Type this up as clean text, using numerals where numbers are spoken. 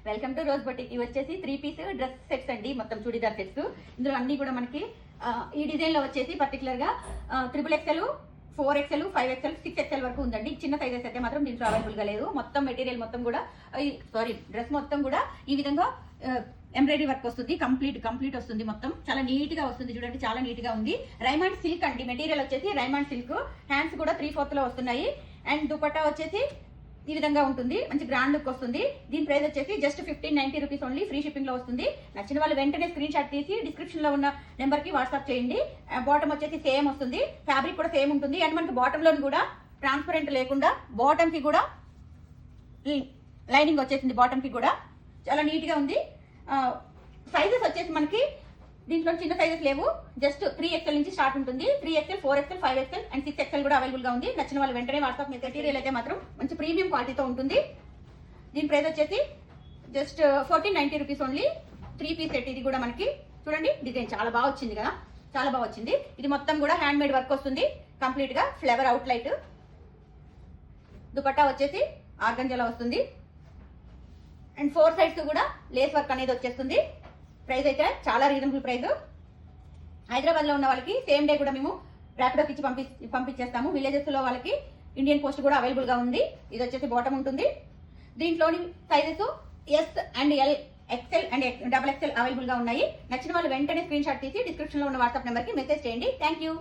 Welcome to rose boutique. ఇవి వచ్చేసి 3 piece dress sets అండి, మొత్తం చూడీదార్ సెట్స్. ఇందులో అన్ని కూడా మనకి ఈ డిజైన్ లో వచ్చేసి పర్టికులర్ గా XXL, 4XL, 5XL, 6XL వరకు ఉందండి. చిన్న సైజెస్ అయితే మాత్రం దీంట్లో అవైలబుల్ గా లేదు. మొత్తం మెటీరియల్ మొత్తం కూడా డ్రెస్ మొత్తం కూడా ఈ విధంగా ఎంబ్రాయిడరీ వర్క్ వస్తుంది. కంప్లీట్ వస్తుంది. మొత్తం చాలా నీట్ గా వస్తుంది. చూడండి, చాలా నీట్ గా ఉంది. రైమండ్ సిల్క్ అండి. మెటీరియల్ వచ్చేసి రైమండ్ సిల్క్. హ్యాండ్స్ కూడా 3/4 లో వస్తున్నాయి. అండ్ దుపట్టా వచ్చేసి ఈ విధంగా ఉంటుంది. మంచి గ్రాండ్ లుక్ వస్తుంది. దీని ప్రైస్ వచ్చేసి just 1590 rupees only. Free shipping లో వస్తుంది. నచ్చిన వాళ్ళు వెంటనే స్క్రీన్ షాట్ తీసి డిస్క్రిప్షన్ లో ఉన్న నెంబర్ కి వాట్సాప్ చేయండి. బాటమ్ వచ్చేసి సేమ్ వస్తుంది. ఫ్యాబ్రిక్ కూడా సేమ్ ఉంటుంది. అండ్ మనకి బాటమ్ లో కూడా ట్రాన్స్పరెంట్ లేకుండా బాటమ్ కి కూడా లైనింగ్ వచ్చేసింది. బాటమ్ కి కూడా చాలా నీట్ గా ఉంది. సైజెస్ వచ్చేసి మనకి దీంట్లో చిన్న సైజెస్ లేవు. జస్ట్ 3XL నుంచి స్టార్ట్ ఉంటుంది. 3XL, 4XL, 5XL and 6XL కూడా అవైలబుల్ గా ఉంది. నచ్చిన వాళ్ళు వెంటనే వాట్సాప్ మెటీరియల్ అయితే మాత్రం మంచి ప్రీమియం క్వాలిటీతో ఉంటుంది. దీని ప్రైస్ వచ్చేసి just 1490 rupees only. 3 piece set. ఇది కూడా మనకి చూడండి, డిజైన్ చాలా బాగా వచ్చింది కదా, చాలా బాగా వచ్చింది. ఇది మొత్తం కూడా హ్యాండ్ మేడ్ వర్క్ వస్తుంది. కంప్లీట్ గా ఫ్లవర్ అవుట్ లైట్. దుపట్టా వచ్చేసి ఆర్గంజాలో వస్తుంది. అండ్ 4 సైడ్స్ కూడా లేస్ వర్క్ అనేది వచ్చేస్తుంది. ప్రైస్ అయితే చాలా రీజనబుల్ ప్రైస్. హైదరాబాద్ లో ఉన్న వాళ్ళకి సేమ్ డే కూడా మేము ర్యాపిడోకి ఇచ్చి పంపించేస్తాము. విలేజెస్ లో వాళ్ళకి ఇండియన్ పోస్ట్ కూడా అవైలబుల్ గా ఉంది. ఇది వచ్చేసి బాటమ్ ఉంటుంది. దీంట్లోని sizes S and L, XL and XXL అవైలబుల్ గా ఉన్నాయి. నచ్చిన వాళ్ళు వెంటనే స్క్రీన్ షాట్ తీసి డిస్క్రిప్షన్ లో ఉన్న వాట్సాప్ నెంబర్ కి మెసేజ్ చేయండి. Thank you.